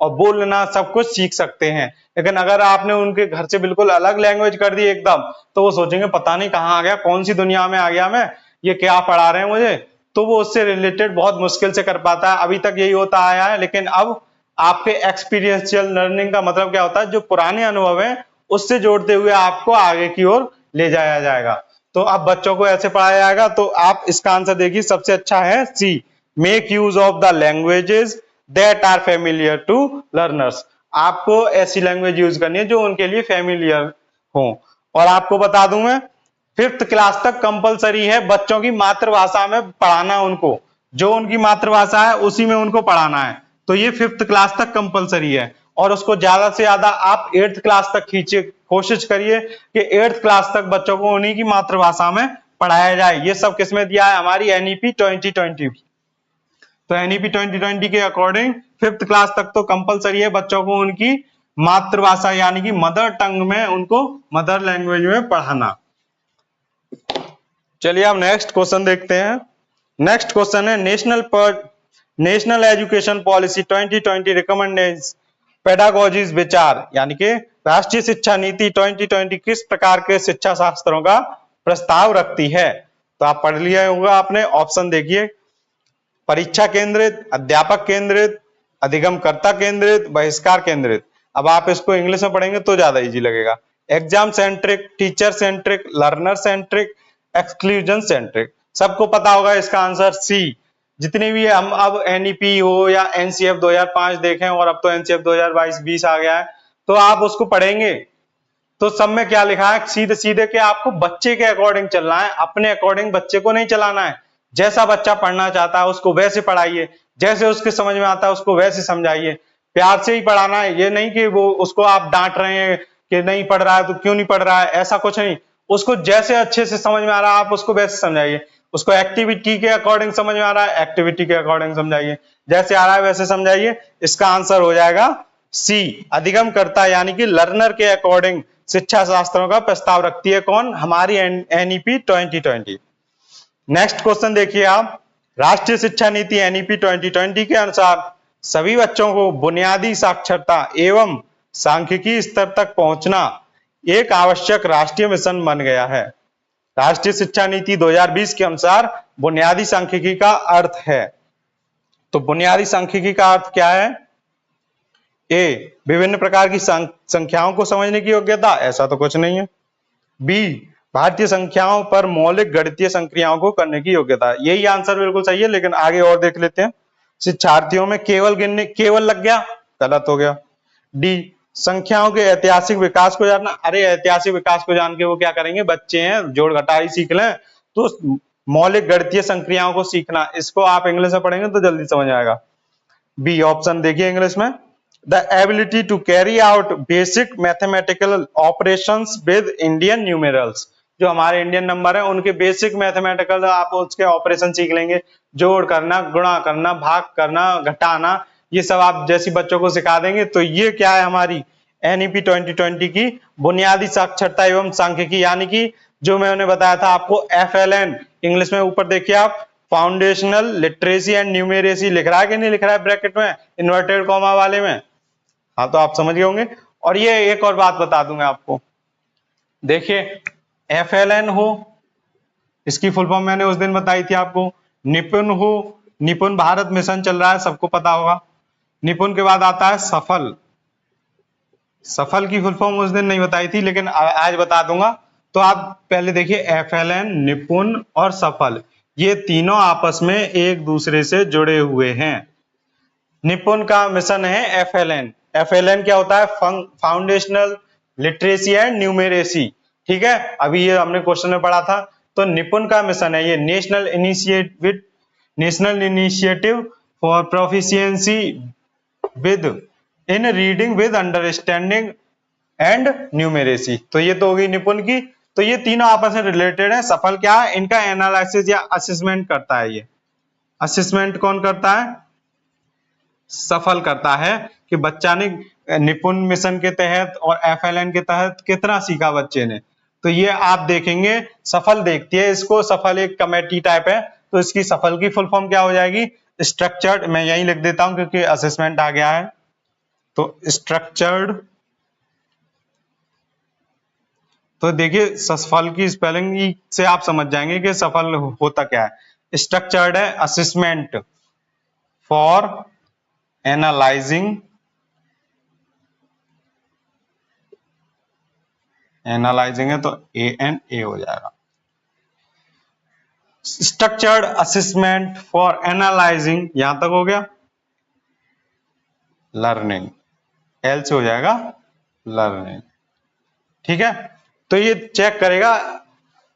और बोलना सब कुछ सीख सकते हैं। लेकिन अगर आपने उनके घर से बिल्कुल अलग लैंग्वेज कर दी एकदम, तो वो सोचेंगे पता नहीं कहाँ आ गया, कौन सी दुनिया में आ गया मैं, ये क्या पढ़ा रहे हैं मुझे। तो वो उससे रिलेटेड बहुत मुश्किल से कर पाता है। अभी तक यही होता आया है, लेकिन अब आपके एक्सपीरियंशियल लर्निंग का मतलब क्या होता है, जो पुराने अनुभव है उससे जोड़ते हुए आपको आगे की ओर ले जाया जाएगा। तो अब बच्चों को ऐसे पढ़ाया जाएगा। तो आप इसका आंसर देखिए, सबसे अच्छा है see, make use of the languages that are familiar to learners. आपको ऐसी लैंग्वेज यूज करनी है जो उनके लिए फेमिलियर हो। और आपको बता दूं मैं 5th क्लास तक कंपलसरी है बच्चों की मातृभाषा में पढ़ाना, उनको जो उनकी मातृभाषा है उसी में उनको पढ़ाना है। तो ये 5th क्लास तक कंपलसरी है, और उसको ज्यादा से ज्यादा आप 8th क्लास तक खींचिए, कोशिश करिए कि 8th क्लास तक बच्चों को उन्हीं की मातृभाषा में पढ़ाया जाए। ये सब किसमें दिया है? हमारी एनईपी 2020। तो एनईपी 2020 के अकॉर्डिंग 5th क्लास तक तो कंपलसरी है बच्चों को उनकी मातृभाषा यानी कि मदर टंग में, उनको मदर लैंग्वेज में पढ़ाना। चलिए अब नेक्स्ट क्वेश्चन देखते हैं। नेक्स्ट क्वेश्चन है नेशनल एजुकेशन पॉलिसी 2020 रिकमेंडेशन पेडागोजीज विचार, यानी कि राष्ट्रीय शिक्षा नीति 2020 किस प्रकार के शिक्षा शास्त्रों का प्रस्ताव रखती है? तो आप पढ़ लिया होगा आपने। ऑप्शन देखिए, परीक्षा केंद्रित, अध्यापक केंद्रित, अधिगमकर्ता केंद्रित, बहिष्कार केंद्रित। अब आप इसको इंग्लिश में पढ़ेंगे तो ज्यादा इजी लगेगा। Exam centric, teacher centric, learner centric, exclusion centric. सबको पता होगा इसका आंसर सी। जितने भी हम अब एनईपी हो या एनसीएफ 2005 देखें, और अब तो एनसीएफ 2022-20 आ गया है, तो आप उसको पढ़ेंगे तो सब में क्या लिखा है? सीधे सीधे कि आपको बच्चे के अकॉर्डिंग चलना है, अपने अकॉर्डिंग बच्चे को नहीं चलाना है। जैसा बच्चा पढ़ना चाहता है उसको वैसे पढ़ाइए, जैसे उसके समझ में आता है उसको वैसे समझाइए, प्यार से ही पढ़ाना है। ये नहीं कि वो उसको आप डांट रहे हैं कि नहीं पढ़ रहा है तो क्यों नहीं पढ़ रहा है, ऐसा कुछ नहीं। उसको जैसे अच्छे से समझ में आ रहा है आप उसको वैसे समझाइए। उसको एक्टिविटी के अकॉर्डिंग समझ में आ रहा है, एक्टिविटी के अकॉर्डिंग समझाइए, जैसे आ रहा है वैसे समझाइए। इसका आंसर हो जाएगा सी, अधिगम करता, यानी कि लर्नर के अकॉर्डिंग शिक्षा शास्त्रों का प्रस्ताव रखती है कौन? हमारी एनईपी 2020। नेक्स्ट क्वेश्चन देखिए आप, राष्ट्रीय शिक्षा नीति एनईपी 2020 के अनुसार सभी बच्चों को बुनियादी साक्षरता एवं सांख्यिकी स्तर तक पहुंचना एक आवश्यक राष्ट्रीय मिशन बन गया है। राष्ट्रीय शिक्षा नीति 2020 के अनुसार बुनियादी सांख्यिकी का अर्थ है। तो बुनियादी सांख्यिकी का अर्थ क्या है? ए, विभिन्न प्रकार की संख्याओं को समझने की योग्यता, ऐसा तो कुछ नहीं है। बी, भारतीय संख्याओं पर मौलिक गणितीय संक्रियाओं को करने की योग्यता। यही आंसर बिल्कुल सही है, लेकिन आगे और देख लेते हैं। शिक्षार्थियों में केवल गिनने, केवल लग गया, गलत हो गया। डी, संख्याओं के ऐतिहासिक विकास को जानना। अरे ऐतिहासिक विकास को जान के वो क्या करेंगे? बच्चे हैं, जोड़ घटाई सीख लें। तो मौलिक गणितीय संक्रियाओं को सीखना, इसको आप इंग्लिश में पढ़ेंगे तो जल्दी समझ आएगा। बी ऑप्शन देखिए इंग्लिश में, the ability to carry out basic mathematical operations with Indian numerals. जो हमारे इंडियन नंबर है उनके बेसिक मैथमेटिकल आप उसके ऑपरेशन सीख लेंगे, जोड़ करना, गुणा करना, भाग करना, घटाना, ये सब आप जैसी बच्चों को सिखा देंगे। तो ये क्या है? हमारी एनईपी 2020 की बुनियादी साक्षरता एवं सांख्यिकी, यानी कि जो मैंने बताया था आपको FLN, इंग्लिश में ऊपर देखिए आप, फाउंडेशनल लिटरेसी एंड न्यूमेरेसी लिख रहा है कि नहीं लिख रहा है ब्रैकेट में, इन्वर्टेड कॉमा वाले में? हाँ, तो आप समझ गए होंगे। और ये एक और बात बता दूंगा आपको, देखिए FLN हो, इसकी फुल फॉर्म मैंने उस दिन बताई थी आपको। निपुण हो, निपुण भारत मिशन चल रहा है, सबको पता होगा। निपुण के बाद आता है सफल। सफल की फुल फॉर्म उस दिन नहीं बताई थी, लेकिन आज बता दूंगा। तो आप पहले देखिए FLN, निपुण और सफल, ये तीनों आपस में एक दूसरे से जुड़े हुए हैं। निपुण का मिशन है FLN। FLN क्या होता है? Foundational literacy and numeracy. ठीक है, अभी ये हमने क्वेश्चन में पढ़ा था। तो निपुण का मिशन है ये national initiative for proficiency with in reading with understanding and numeracy. तो ये तो होगी निपुण की। तो ये तीनों आपस में रिलेटेड है। सफल क्या है? इनका एनालिसिस या असेसमेंट करता है। ये असेसमेंट कौन करता है? सफल करता है कि बच्चा ने निपुण मिशन के तहत और FLN के तहत कितना सीखा बच्चे ने। तो ये आप देखेंगे, सफल देखती है इसको। सफल एक कमेटी टाइप है, तो इसकी सफल की फुल फॉर्म क्या हो जाएगी? स्ट्रक्चर्ड। मैं यही लिख देता हूं क्योंकि असेसमेंट आ गया है। तो स्ट्रक्चर्ड। तो देखिए सफल की स्पेलिंग से आप समझ जाएंगे कि सफल होता क्या है। स्ट्रक्चर्ड है असेसमेंट फॉर एनालाइजिंग, एनालाइजिंग है तो ANA हो जाएगा। स्ट्रक्चर्ड असेसमेंट फॉर एनालाइजिंग, यहां तक हो गया। लर्निंग, L से हो जाएगा लर्निंग। ठीक है, तो ये चेक करेगा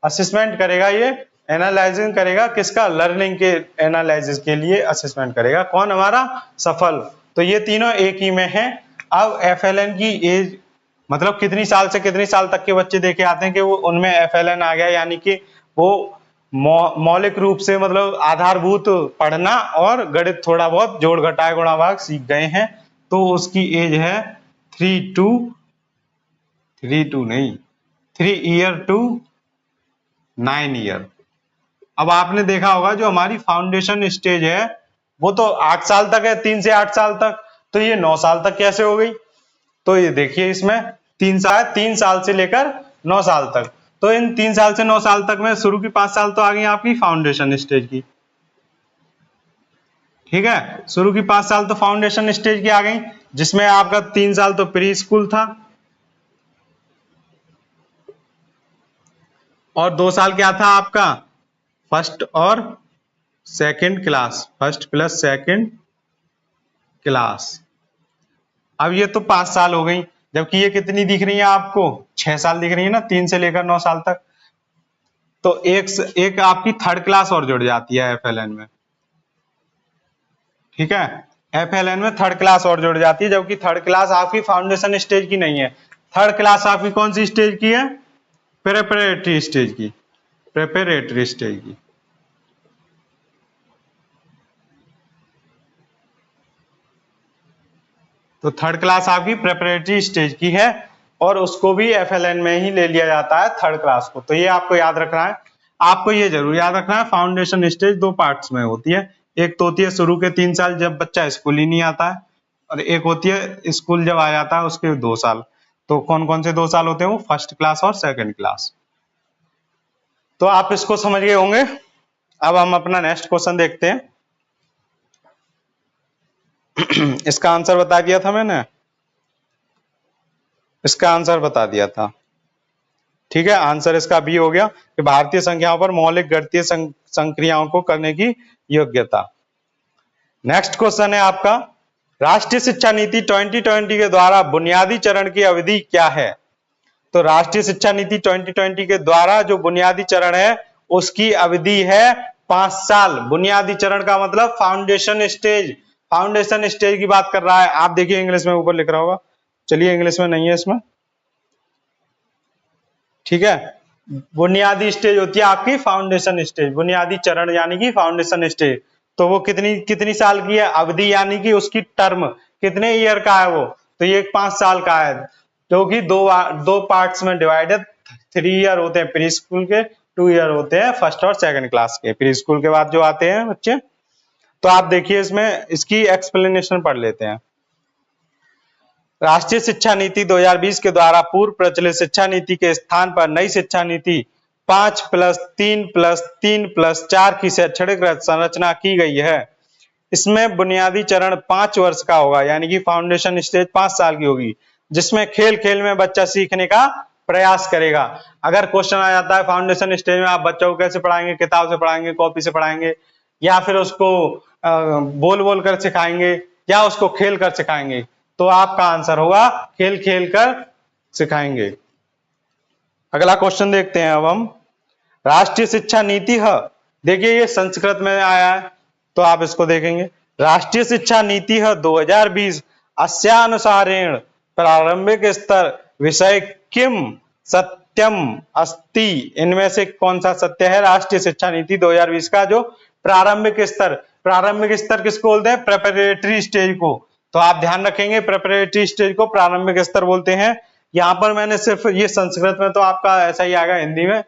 असेसमेंट करेगा, ये एनालाइजिंग करेगा किसका, लर्निंग के एनालिसिस के लिए असेसमेंट करेगा। कौन, हमारा सफल। तो ये तीनों एक ही में है। अब FLN की एज मतलब कितनी साल से कितनी साल तक के बच्चे देखे आते हैं कि वो उनमें FLN आ गया, यानी कि वो मौलिक रूप से मतलब आधारभूत पढ़ना और गणित थोड़ा बहुत जोड़ घटाए गुणा भाग सीख गए हैं। तो उसकी एज है 3 ईयर टू 9 ईयर। अब आपने देखा होगा जो हमारी फाउंडेशन स्टेज है वो तो 8 साल तक है, 3 से 8 साल तक, तो ये 9 साल तक कैसे हो गई। तो ये देखिए इसमें 3 साल से लेकर 9 साल तक, तो इन 3 साल से 9 साल तक में शुरू की 5 साल तो आ गई आपकी फाउंडेशन स्टेज की, ठीक है। शुरू की 5 साल तो फाउंडेशन स्टेज की आ गई, जिसमें आपका 3 साल तो प्री स्कूल था और 2 साल क्या था आपका फर्स्ट और second class, first plus second class. अब ये तो 5 साल हो गई, जबकि ये कितनी दिख रही है आपको, 6 साल दिख रही है ना, 3 से लेकर 9 साल तक। तो एक आपकी थर्ड क्लास और जुड़ जाती है FLN में, ठीक है। FLN में थर्ड क्लास और जुड़ जाती है, जबकि थर्ड क्लास आपकी फाउंडेशन स्टेज की नहीं है। थर्ड क्लास आपकी कौन सी स्टेज की है, प्रेपरेटरी स्टेज की, प्रेपरेटरी स्टेज की। तो थर्ड क्लास आपकी प्रेपरेटरी स्टेज की है और उसको भी FLN में ही ले लिया जाता है थर्ड क्लास को। तो ये आपको याद रखना है, आपको ये जरूर याद रखना है। फाउंडेशन स्टेज 2 पार्ट्स में होती है, एक तो होती है शुरू के 3 साल जब बच्चा स्कूल ही नहीं आता है, और एक होती है स्कूल जब आ जाता है उसके 2 साल। तो कौन कौन से 2 साल होते हैं, वो फर्स्ट क्लास और सेकंड क्लास। तो आप इसको समझ गए होंगे। अब हम अपना नेक्स्ट क्वेश्चन देखते हैं। इसका आंसर बता दिया था मैंने, इसका आंसर बता दिया था, ठीक है। आंसर इसका बी हो गया कि भारतीय संख्याओं पर मौलिक गणितीय संक्रियाओं को करने की योग्यता। नेक्स्ट क्वेश्चन है आपका, राष्ट्रीय शिक्षा नीति 2020 के द्वारा बुनियादी चरण की अवधि क्या है। तो राष्ट्रीय शिक्षा नीति 2020 के द्वारा जो बुनियादी चरण है उसकी अवधि है 5 साल। बुनियादी चरण का मतलब फाउंडेशन स्टेज, फाउंडेशन स्टेज की बात कर रहा है। आप देखिए इंग्लिश में ऊपर लिख रहा होगा, चलिए इंग्लिश में नहीं है इसमें, ठीक है। बुनियादी स्टेज होती है आपकी फाउंडेशन स्टेज, बुनियादी चरण यानी कि फाउंडेशन स्टेज। तो वो कितनी साल की है अवधि, यानी कि उसकी टर्म कितने ईयर का है वो, तो ये 5 साल का है, जो कि दो पार्ट्स में डिवाइडेड। 3 ईयर होते हैं प्री स्कूल के, 2 ईयर होते हैं फर्स्ट और सेकंड क्लास के, प्री स्कूल के बाद जो आते हैं बच्चे। तो आप देखिए इसमें इसकी एक्सप्लेनेशन पढ़ लेते हैं। राष्ट्रीय शिक्षा नीति 2020 के द्वारा पूर्व प्रचलित शिक्षा नीति के स्थान पर नई शिक्षा नीति 5+3+3+4 की शैक्षणिक संरचना की गई है। इसमें बुनियादी चरण 5 वर्ष का होगा, यानी कि फाउंडेशन स्टेज 5 साल की होगी, जिसमें खेल खेल में बच्चा सीखने का प्रयास करेगा। अगर क्वेश्चन आ जाता है फाउंडेशन स्टेज में आप बच्चों को कैसे पढ़ाएंगे, किताब से पढ़ाएंगे, कॉपी से पढ़ाएंगे, या फिर उसको बोल बोल कर सिखाएंगे, या उसको खेल कर सिखाएंगे, तो आपका आंसर होगा खेल खेल कर सिखाएंगे। अगला क्वेश्चन देखते हैं अब हम, राष्ट्रीय शिक्षा नीति है, देखिए ये संस्कृत में आया है तो आप इसको देखेंगे। राष्ट्रीय शिक्षा नीति है 2020 अस्यानुसारेण प्रारंभिक स्तर विषय किम सत्यम अस्ति। इनमें से कौन सा सत्य है। राष्ट्रीय शिक्षा नीति 2020 का जो प्रारंभिक स्तर किसको बोलते हैं, प्रेपरेटरी स्टेज को। तो आप ध्यान रखेंगे प्रेपरेटरी स्टेज को प्रारंभिक स्तर बोलते हैं। यहाँ पर मैंने सिर्फ ये संस्कृत में तो आपका ऐसा ही आएगा, हिंदी में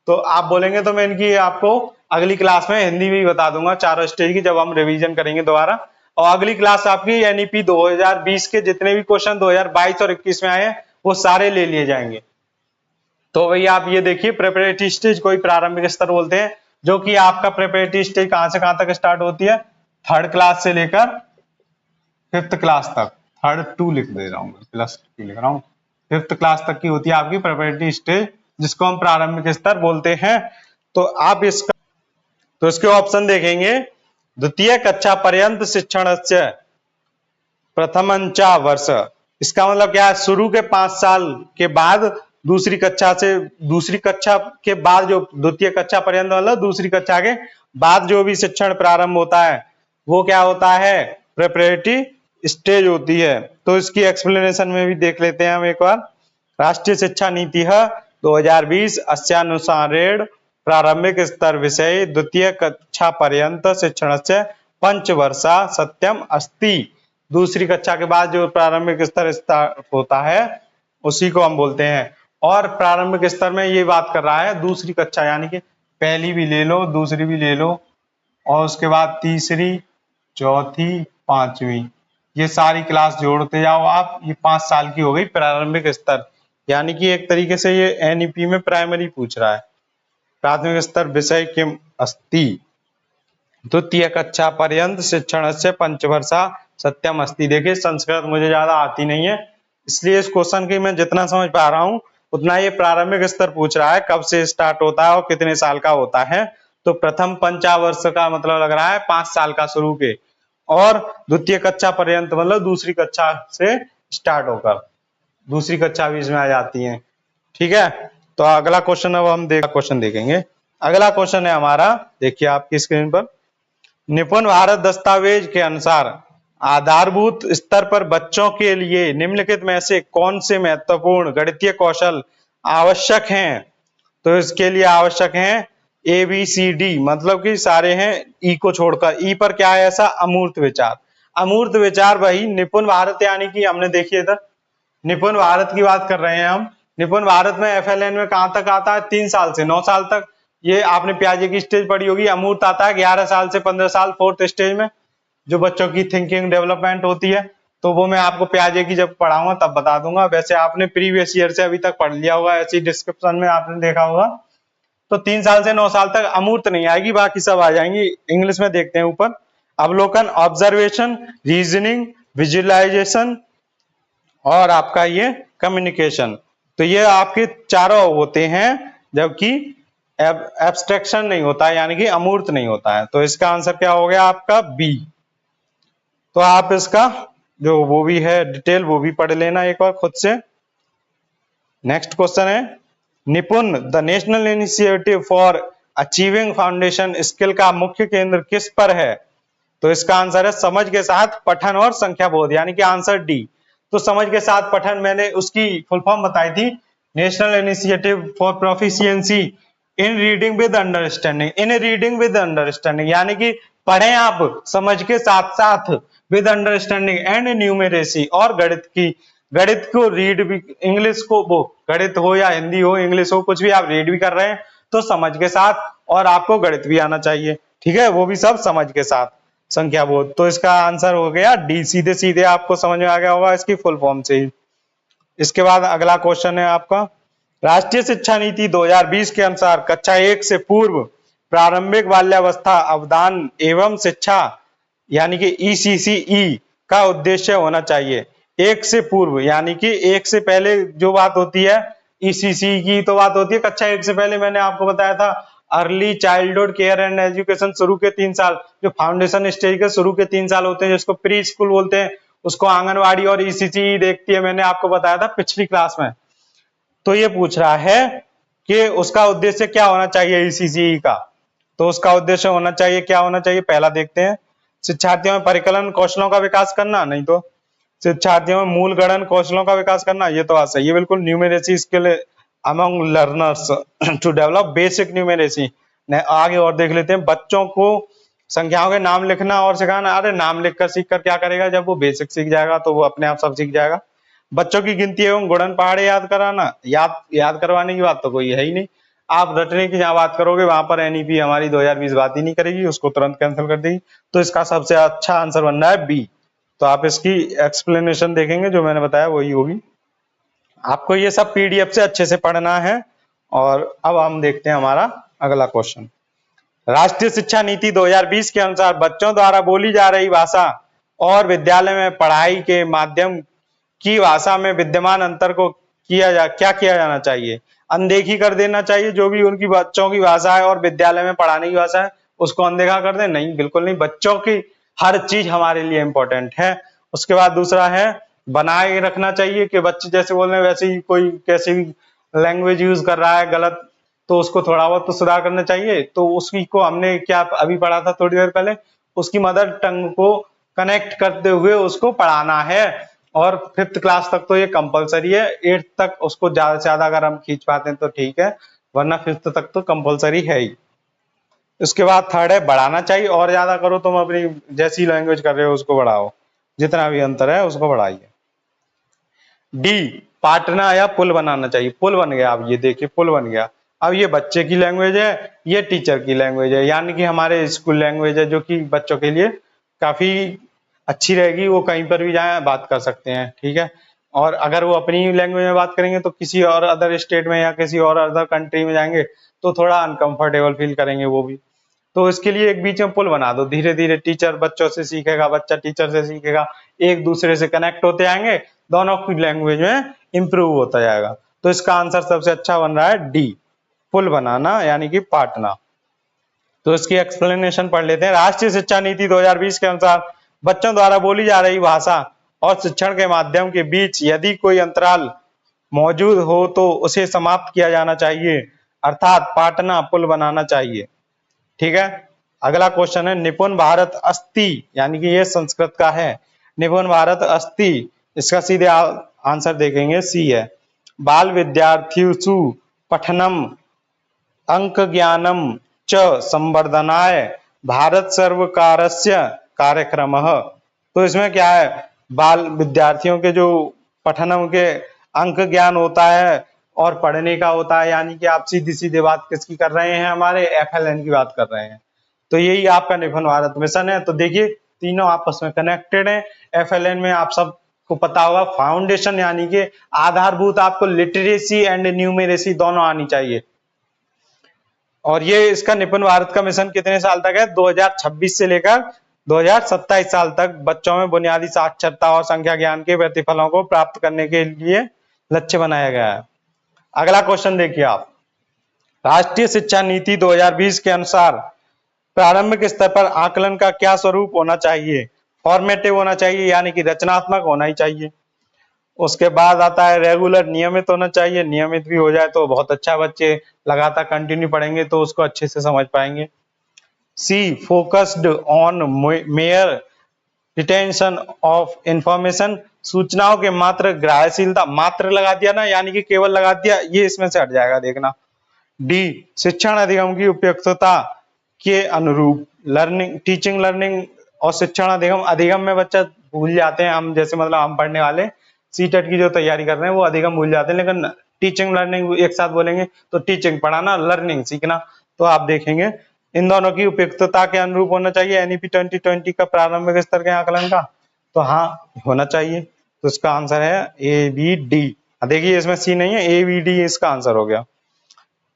तो आप बोलेंगे तो मैं इनकी आपको अगली क्लास में हिंदी में भी बता दूंगा चारों स्टेज की, जब हम रिवीजन करेंगे दोबारा। और अगली क्लास आपकी NEP 2020 के जितने भी क्वेश्चन 2022 और 21 में आए हैं वो सारे ले लिए जाएंगे। तो भाई आप ये देखिए प्रेपरेटरी स्टेज को ही प्रारंभिक स्तर बोलते हैं, जो कि आपका प्रेपरेटरी स्टेज कहां से कहां तक स्टार्ट होती है, थर्ड क्लास से लेकर 5th क्लास तक। थर्ड 2 लिख दे रहा हूँ, +2 लिख रहा हूँ, 5th क्लास तक की होती है आपकी प्रेपरेटरी स्टेज, जिसको हम प्रारंभिक स्तर बोलते हैं। तो आप इसके ऑप्शन देखेंगे, द्वितीय कक्षा पर्यंत शिक्षण से प्रथमंचा वर्ष। इसका मतलब क्या है, शुरू के 5 साल के बाद दूसरी कक्षा के बाद जो द्वितीय कक्षा पर्यंत मतलब दूसरी कक्षा के बाद जो भी शिक्षण प्रारंभ होता है वो क्या होता है, प्रेपरेटरी स्टेज होती है। तो इसकी एक्सप्लेनेशन में भी देख लेते हैं हम एक बार। राष्ट्रीय शिक्षा नीति 2020 अस्यानुसारेण प्रारंभिक स्तर विषय द्वितीय कक्षा पर्यंत शिक्षण से पंचवर्षा सत्यम अस्ति। दूसरी कक्षा के बाद जो प्रारंभिक स्तर होता है उसी को हम बोलते हैं। और प्रारंभिक स्तर में ये बात कर रहा है दूसरी कक्षा, यानी कि पहली भी ले लो, दूसरी भी ले लो, और उसके बाद तीसरी, चौथी, पांचवी, ये सारी क्लास जोड़ते जाओ आप। ये 5 साल की हो गई प्रारंभिक स्तर, यानी कि एक तरीके से ये एनईपी में प्राइमरी पूछ रहा है। प्राथमिक स्तर विषय किम अस्ति द्वितीय कक्षा पर्यंत शिक्षण से पंचवर्षा सत्यम अस्ति। देखिए संस्कृत मुझे ज्यादा आती नहीं है, इसलिए इस क्वेश्चन की मैं जितना समझ पा रहा हूं उतना ये प्रारंभिक स्तर पूछ रहा है, कब से स्टार्ट होता है और कितने साल का होता है। तो प्रथम पंचावर्ष का मतलब लग रहा है 5 साल का शुरू के, और द्वितीय कक्षा पर्यंत मतलब दूसरी कक्षा से स्टार्ट होकर दूसरी कक्षा भी इसमें आ जाती है। ठीक है, तो अगला क्वेश्चन अब हम देखेंगे। अगला क्वेश्चन है हमारा, देखिए आपकी स्क्रीन पर, निपुण भारत दस्तावेज के अनुसार आधारभूत स्तर पर बच्चों के लिए निम्नलिखित में से कौन से महत्वपूर्ण गणितीय कौशल आवश्यक हैं। तो इसके लिए आवश्यक हैं ABCD, मतलब कि सारे हैं, ई को छोड़कर। ई पर क्या है ऐसा, अमूर्त विचार। अमूर्त विचार वही निपुण भारत, यानी कि हमने देखिए इधर निपुण भारत की बात कर रहे हैं हम। निपुण भारत में FLN में कहां तक आता है, 3 साल से 9 साल तक। ये आपने पियाजे की स्टेज पढ़ी होगी। अमूर्त आता है 11 साल से 15 साल, 4th स्टेज में, जो बच्चों की थिंकिंग डेवलपमेंट होती है। तो वो मैं आपको पियाजे की जब पढ़ाऊंगा तब बता दूंगा। वैसे आपने प्रीवियस ईयर से अभी तक पढ़ लिया होगा, ऐसी डिस्क्रिप्शन में आपने देखा होगा। तो 3 साल से 9 साल तक अमूर्त नहीं आएगी, बाकी सब आ जाएंगी। इंग्लिश में देखते हैं ऊपर, अवलोकन, ऑब्जर्वेशन, रीजनिंग, विजुअलाइजेशन और आपका ये कम्युनिकेशन। तो ये आपके चारों होते हैं, जबकि एब्स्ट्रैक्शन नहीं होता है, यानी कि अमूर्त नहीं होता है। तो इसका आंसर क्या हो गया आपका, बी। तो आप इसका जो वो भी है डिटेल वो भी पढ़ लेना एक बार खुद से। नेक्स्ट क्वेश्चन है, निपुण the national initiative for achieving foundation skill का मुख्य केंद्र किस पर है। तो इसका आंसर है समझ के साथ पठन और संख्या बोध, यानी कि आंसर डी। तो समझ के साथ पठन मैंने उसकी फुल फॉर्म बताई थी, national initiative for proficiency in reading with understanding. In reading with understanding यानी कि पढ़ें आप समझ के साथ साथ, विद अंडरस्टैंडिंग एंड न्यूमेरेसी, और गणित को रीड भी, इंग्लिश को वो गणित हो या हिंदी हो, इंग्लिश हो, कुछ भी आप रीड भी कर रहे हैं तो समझ के साथ, और आपको गणित भी आना चाहिए। ठीक है, वो भी सब समझ के साथ, संख्या बोध। तो इसका आंसर हो गया डी। सीधे सीधे आपको समझ में आ गया होगा इसकी फुल फॉर्म से ही। इसके बाद अगला क्वेश्चन है आपका, राष्ट्रीय शिक्षा नीति 2020 के अनुसार कक्षा 1 से पूर्व प्रारंभिक बाल्यावस्था अवधान एवं शिक्षा, यानी कि ECCE का उद्देश्य होना चाहिए। 1 से पूर्व यानी कि 1 से पहले जो बात होती है, ECCE की तो बात होती है कक्षा 1 से पहले। मैंने आपको बताया था early childhood care and education, शुरू के 3 साल, जो फाउंडेशन स्टेज के शुरू के 3 साल होते हैं, जिसको प्री स्कूल बोलते हैं, उसको आंगनवाड़ी और ECCE देखती है। मैंने आपको बताया था पिछली क्लास में। तो ये पूछ रहा है कि उसका उद्देश्य क्या होना चाहिए ECCE का। तो उसका उद्देश्य होना चाहिए, क्या होना चाहिए, पहला देखते हैं, शिक्षार्थियों में परिकलन कौशलों का विकास करना, नहीं तो शिक्षार्थियों में मूल गणन कौशलों का विकास करना। ये तो बात सही है बिल्कुल। Numeracy skill among learners to develop basic numeracy. आगे और देख लेते हैं, बच्चों को संख्याओं के नाम लिखना और सिखाना। अरे नाम लिखकर सीखकर क्या करेगा, जब वो बेसिक सीख जाएगा तो वो अपने आप सब सीख जाएगा। बच्चों की गिनती एवं गुणन पहाड़े याद कराना, याद करवाने की बात तो कोई है ही नहीं। आप रटने की जहां बात करोगे वहां पर एनईपी हमारी 2020 बात ही नहीं करेगी, उसको तुरंत कैंसिल कर देगी। तो इसका सबसे अच्छा आंसर बनना है बी। तो आप इसकी एक्सप्लेनेशन देखेंगे जो मैंने बताया वही होगी। आपको ये सब PDF से अच्छे से पढ़ना है। और अब हम देखते हैं हमारा अगला क्वेश्चन, राष्ट्रीय शिक्षा नीति 2020 के अनुसार बच्चों द्वारा बोली जा रही भाषा और विद्यालय में पढ़ाई के माध्यम की भाषा में विद्यमान अंतर को क्या किया जाना चाहिए। अनदेखी कर देना चाहिए, जो भी उनकी बच्चों की भाषा है और विद्यालय में पढ़ाने की भाषा है उसको अनदेखा कर दे, नहीं बिल्कुल नहीं। बच्चों की हर चीज हमारे लिए इंपॉर्टेंट है। उसके बाद दूसरा है बनाए रखना चाहिए कि बच्चे जैसे बोल रहे हैं वैसे ही कोई कैसे भी लैंग्वेज यूज कर रहा है गलत, तो उसको थोड़ा बहुत तो सुधार करना चाहिए। तो उसकी को हमने क्या अभी पढ़ा था थोड़ी देर पहले, उसकी मदर टंग को कनेक्ट करते हुए उसको पढ़ाना है। और 5th क्लास तक तो ये कंपलसरी है, 8th तक उसको ज्यादा से ज्यादा अगर हम खींच पाते हैं तो ठीक है, वरना 5th तक तो कंपलसरी है ही। उसके बाद 3rd है बढ़ाना चाहिए, और ज्यादा करो तुम अपनी जैसी लैंग्वेज कर रहे हो उसको बढ़ाओ, जितना भी अंतर है उसको बढ़ाइए। डी, पाटना या पुल बनाना चाहिए। पुल बन गया, अब ये देखिए पुल बन गया। अब ये बच्चे की लैंग्वेज है, ये टीचर की लैंग्वेज है, यानी कि हमारे स्कूल लैंग्वेज है, जो कि बच्चों के लिए काफी अच्छी रहेगी, वो कहीं पर भी जाए बात कर सकते हैं, ठीक है। और अगर वो अपनी लैंग्वेज में बात करेंगे तो किसी और अदर स्टेट में या किसी और अदर कंट्री में जाएंगे तो थोड़ा अनकंफर्टेबल फील करेंगे वो भी। तो इसके लिए एक बीच में पुल बना दो, धीरे धीरे टीचर बच्चों से सीखेगा, बच्चा टीचर से सीखेगा, एक दूसरे से कनेक्ट होते आएंगे, दोनों की लैंग्वेज में इंप्रूव होता जाएगा। तो इसका आंसर सबसे अच्छा बन रहा है डी, पुल बनाना यानी कि पाटना। तो इसकी एक्सप्लेनेशन पढ़ लेते हैं। राष्ट्रीय शिक्षा नीति 2020 के अनुसार बच्चों द्वारा बोली जा रही भाषा और शिक्षण के माध्यम के बीच यदि कोई अंतराल मौजूद हो तो उसे समाप्त किया जाना चाहिए, अर्थात पाटना पुल बनाना चाहिए, ठीक है। अगला क्वेश्चन है निपुण भारत अस्ति, यानी कि ये संस्कृत का है, निपुण भारत अस्ति। इसका सीधे आंसर देखेंगे, सी है। बाल विद्यार्थिषु पठनम अंक ज्ञानम च संवर्धनाय भारत सर्वकारस्य कार्यक्रमः। तो इसमें क्या है, बाल विद्यार्थियों के जो पठनम के अंक ज्ञान होता है और पढ़ने का होता है, यानी कि आप सीधी सीधे बात किसकी कर रहे हैं, हमारे FLN की बात कर रहे हैं। तो यही आपका निपुण भारत मिशन है। तो देखिए तीनों आपस में कनेक्टेड है। FLN में आप सबको पता होगा फाउंडेशन, यानी कि आधारभूत आपको लिटरेसी एंड न्यूमेरेसी दोनों आनी चाहिए। और ये इसका निपुण भारत का मिशन कितने साल तक है, 2026 से लेकर 2027 साल तक बच्चों में बुनियादी साक्षरता और संख्या ज्ञान के प्रतिफलों को प्राप्त करने के लिए लक्ष्य बनाया गया है। अगला क्वेश्चन देखिए आप, राष्ट्रीय शिक्षा नीति 2020 के अनुसार प्रारंभिक स्तर पर आकलन का क्या स्वरूप होना चाहिए, फॉर्मेटिव होना चाहिए यानी कि रचनात्मक होना ही चाहिए। उसके बाद आता है रेगुलर, नियमित होना चाहिए, नियमित भी हो जाए तो बहुत अच्छा, बच्चे लगातार कंटिन्यू पढ़ेंगे तो उसको अच्छे से समझ पाएंगे। See, focused on mere retention of information, सूचनाओं के मात्र ग्राह्यशीलता, मात्र लगा दिया ना, यानी कि केवल लगा दिया, ये इसमें से हट जाएगा देखना। डी, शिक्षण अधिगम की उपयुक्तता के अनुरूप, लर्निंग टीचिंग लर्निंग और शिक्षण अधिगम, अधिगम में बच्चा भूल जाते हैं, हम जैसे मतलब हम पढ़ने वाले सीटेट की जो तैयारी कर रहे हैं वो अधिगम भूल जाते हैं, लेकिन टीचिंग लर्निंग एक साथ बोलेंगे तो टीचिंग पढ़ाना, लर्निंग सीखना। तो आप देखेंगे इन दोनों की उपयुक्तता के अनुरूप होना चाहिए NEP 2020 का प्रारंभिक स्तर के आकलन का, तो हाँ होना चाहिए। तो इसका आंसर है ABD। देखिए इसमें सी नहीं है, ABD इसका आंसर हो गया।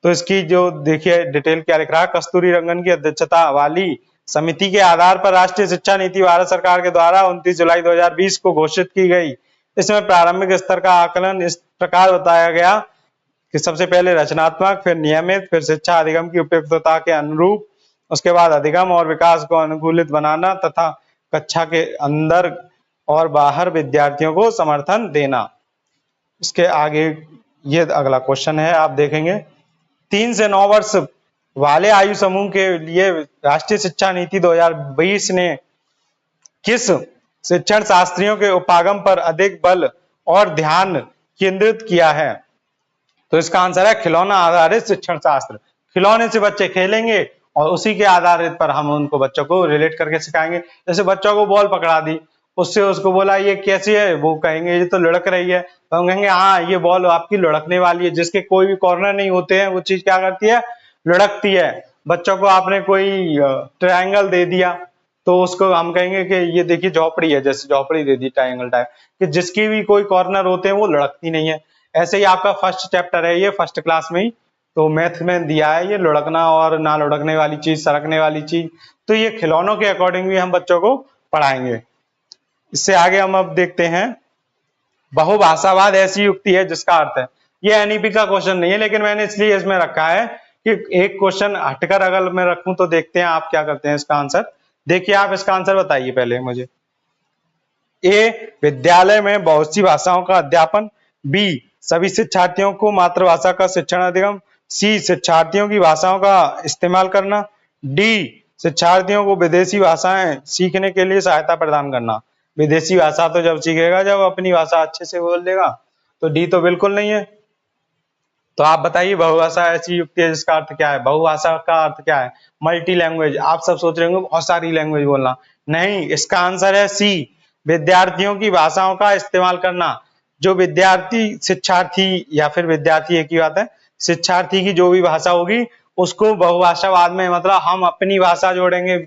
तो इसकी जो देखिए डिटेल क्या लिख रहा है, कस्तूरी रंगन की अध्यक्षता वाली समिति के आधार पर राष्ट्रीय शिक्षा नीति भारत सरकार के द्वारा 29 जुलाई 2020 को घोषित की गई। इसमें प्रारंभिक स्तर का आकलन इस प्रकार बताया गया कि सबसे पहले रचनात्मक, फिर नियमित, फिर शिक्षा अधिगम की उपयुक्तता के अनुरूप, उसके बाद अधिगम और विकास को अनुकूलित बनाना तथा कक्षा के अंदर और बाहर विद्यार्थियों को समर्थन देना। इसके आगे ये अगला क्वेश्चन है, आप देखेंगे 3 से 9 वर्ष वाले आयु समूह के लिए राष्ट्रीय शिक्षा नीति 2020 ने किस शिक्षण शास्त्रियों के उपागम पर अधिक बल और ध्यान केंद्रित किया है। तो इसका आंसर है खिलौना आधारित शिक्षण शास्त्र। खिलौने से बच्चे खेलेंगे और उसी के आधारित पर हम उनको बच्चों को रिलेट करके सिखाएंगे। जैसे बच्चों को बॉल पकड़ा दी, उससे उसको बोला ये कैसी है, वो कहेंगे ये तो लुढ़क रही है, तो हम कहेंगे हाँ ये बॉल आपकी लुढ़कने वाली है, जिसके कोई भी कॉर्नर नहीं होते हैं वो चीज क्या करती है, लुढ़कती है। बच्चों को आपने कोई ट्रायंगल दे दिया तो उसको हम कहेंगे कि ये देखिए झोपड़ी है, जैसे झोपड़ी दे दी ट्रायंगल टाइप, कि जिसकी भी कोई कॉर्नर होते हैं वो लुढ़कती नहीं है। ऐसे ही आपका फर्स्ट चैप्टर है ये, फर्स्ट क्लास में ही तो मैथ में दिया है ये लुढ़कना और ना लुढ़कने वाली चीज, सरकने वाली चीज। तो ये खिलौनों के अकॉर्डिंग भी हम बच्चों को पढ़ाएंगे। इससे आगे हम अब देखते हैं बहुभाषावाद ऐसी युक्ति है जिसका अर्थ है, ये NEP का क्वेश्चन नहीं है लेकिन मैंने इसलिए इसमें रखा है कि एक क्वेश्चन हटकर अगर मैं रखूं तो देखते हैं आप क्या करते हैं इसका आंसर। देखिए आप इसका आंसर बताइए पहले मुझे। A, विद्यालय में बहुत सी भाषाओं का अध्यापन। B, सभी शिक्षार्थियों को मातृभाषा का शिक्षण अधिगम, सी शिक्षार्थियों की भाषाओं का इस्तेमाल करना, डी शिक्षार्थियों को विदेशी भाषाएं सीखने के लिए सहायता प्रदान करना। विदेशी भाषा तो जब सीखेगा जब अपनी भाषा अच्छे से बोल लेगा, तो डी तो बिल्कुल नहीं है। तो आप बताइए बहुभाषा ऐसी युक्ति है जिसका अर्थ क्या है? बहुभाषा का अर्थ क्या है? Multi language. आप सब सोच रहे होंगे बहुत सारी लैंग्वेज बोलना, नहीं, इसका आंसर है सी विद्यार्थियों की भाषाओं का इस्तेमाल करना। जो विद्यार्थी, शिक्षार्थी या फिर विद्यार्थी एक ही बात है, शिक्षार्थी की जो भी भाषा होगी उसको बहुभाषावाद में, मतलब हम अपनी भाषा जोड़ेंगे,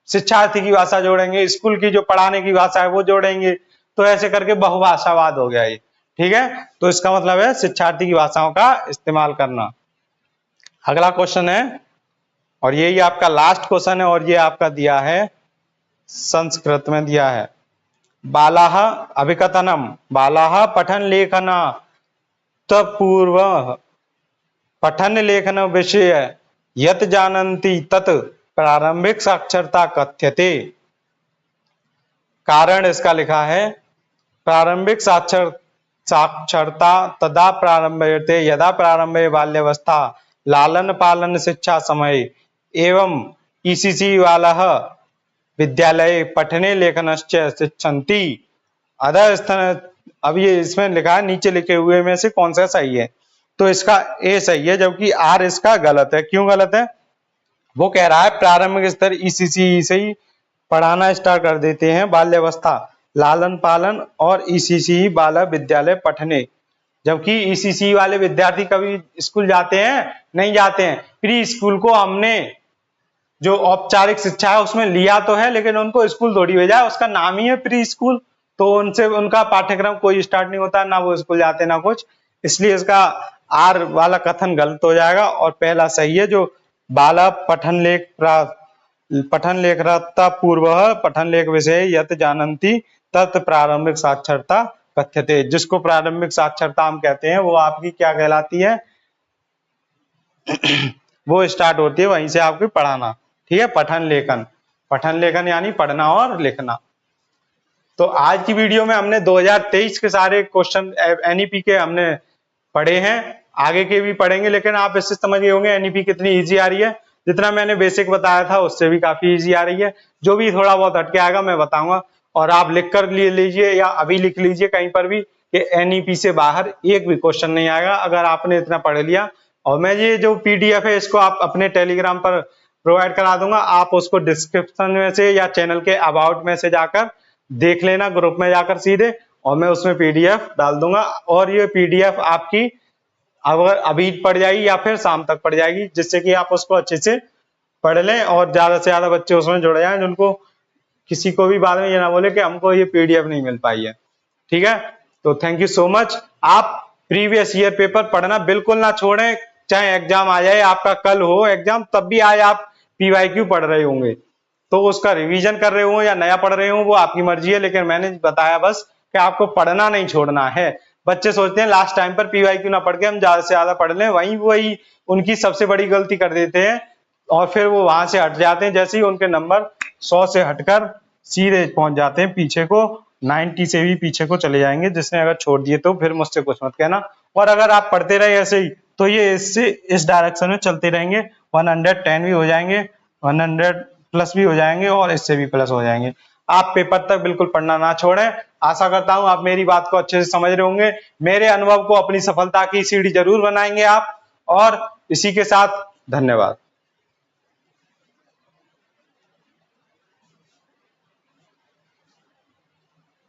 शिक्षार्थी की भाषा जोड़ेंगे, स्कूल की जो पढ़ाने की भाषा है वो जोड़ेंगे, तो ऐसे करके बहुभाषावाद हो गया ये। ठीक है, तो इसका मतलब है शिक्षार्थी की भाषाओं का इस्तेमाल करना। अगला क्वेश्चन है, और यही आपका लास्ट क्वेश्चन है, और ये आपका दिया है संस्कृत में दिया है। बालाः अभिकथनम, बालाः पठन लेखन पूर्व पठन लेखन विषय यत जानन्ति तत् प्रारंभिक साक्षरता कथ्यते। कारण इसका लिखा है, प्रारंभिक साक्षरता तदा प्रारंभते यदा प्रारंभे बाल्यावस्था लालन पालन शिक्षा समय एवं ईसीसी वालः विद्यालय पठने लेखनश्च शिक्षन्ति अधः। अब ये इसमें लिखा है, नीचे लिखे हुए में से कौन सा सही है? तो इसका ए सही है, जबकि आर इसका गलत है। क्यों गलत है? वो कह रहा है प्रारंभिक स्तर ईसीसी से ही पढ़ाना स्टार्ट कर देते हैं, बाल्यावस्था लालन पालन, और ईसीसी बाल विद्यालय पठने, जबकि ईसीसी वाले विद्यार्थी कभी स्कूल जाते हैं? नहीं जाते हैं। प्री स्कूल को हमने जो औपचारिक शिक्षा है उसमें लिया तो है, लेकिन उनको स्कूल थोड़ी भेजा है, उसका नाम ही है प्री स्कूल, तो उनसे उनका पाठ्यक्रम कोई स्टार्ट नहीं होता, ना वो स्कूल जाते ना कुछ, इसलिए इसका आर वाला कथन गलत हो जाएगा, और पहला सही है जो बाला पठन लेखरता पूर्व पठन लेख विषय यत जानन्ति तत् प्रारंभिक साक्षरता कथ्यते। जिसको प्रारंभिक साक्षरता हम कहते हैं वो आपकी क्या कहलाती है? वो स्टार्ट होती है वहीं से आपकी पढ़ाना। ठीक है, पठन लेखन यानी पढ़ना और लिखना। तो आज की वीडियो में हमने 2023 के सारे क्वेश्चन एनईपी के हमने पढ़े हैं, आगे के भी पढ़ेंगे, लेकिन आप इससे समझ गए होंगे एनईपी कितनी इजी आ रही है। जितना मैंने बेसिक बताया था उससे भी काफी इजी आ रही है। जो भी थोड़ा बहुत हटके आएगा मैं बताऊंगा, और आप लिख कर लीजिए या अभी लिख लीजिए कहीं पर भी कि एनईपी से बाहर एक भी क्वेश्चन नहीं आएगा अगर आपने इतना पढ़ लिया। और मैं ये जो पीडीएफ है इसको आप अपने टेलीग्राम पर प्रोवाइड करा दूंगा, आप उसको डिस्क्रिप्शन में से या चैनल के अबाउट में से जाकर देख लेना, ग्रुप में जाकर सीधे, और मैं उसमें पीडीएफ डाल दूंगा। और ये पीडीएफ आपकी अगर अभी पढ़ जाएगी या फिर शाम तक पढ़ जाएगी, जिससे कि आप उसको अच्छे से पढ़ लें और ज्यादा से ज्यादा बच्चे उसमें जुड़ जाएं, जिनको किसी को भी बाद में ये ना बोले कि हमको ये पीडीएफ नहीं मिल पाई है। ठीक है, तो थैंक यू सो मच। आप प्रीवियस ईयर पेपर पढ़ना बिल्कुल ना छोड़ें, चाहे एग्जाम आ जाए, आपका कल हो एग्जाम, तब भी आज आप पीवाईक्यू पढ़ रहे होंगे, तो उसका रिवीजन कर रहे हो या नया पढ़ रहे हो वो आपकी मर्जी है, लेकिन मैंने बताया बस कि आपको पढ़ना नहीं छोड़ना है। बच्चे सोचते हैं लास्ट टाइम पर पीवाईक्यू ना पढ़ के हम ज्यादा से ज्यादा पढ़ लें, वही उनकी सबसे बड़ी गलती कर देते हैं, और फिर वो वहां से हट जाते हैं। जैसे ही उनके नंबर 100 से हटकर सीधे पहुंच जाते हैं पीछे को, 90 से भी पीछे को चले जाएंगे। जिसने अगर छोड़ दिए तो फिर मुझसे कुछ मत कहना। और अगर आप पढ़ते रहे ऐसे ही तो ये इससे इस डायरेक्शन में चलते रहेंगे, 110 भी हो जाएंगे, 100 प्लस भी हो जाएंगे, और इससे भी प्लस हो जाएंगे। आप पेपर तक बिल्कुल पढ़ना ना छोड़ें। आशा करता हूं आप मेरी बात को अच्छे से समझ रहे होंगे। मेरे अनुभव को अपनी सफलता की सीढ़ी जरूर बनाएंगे आप। और इसी के साथ धन्यवाद।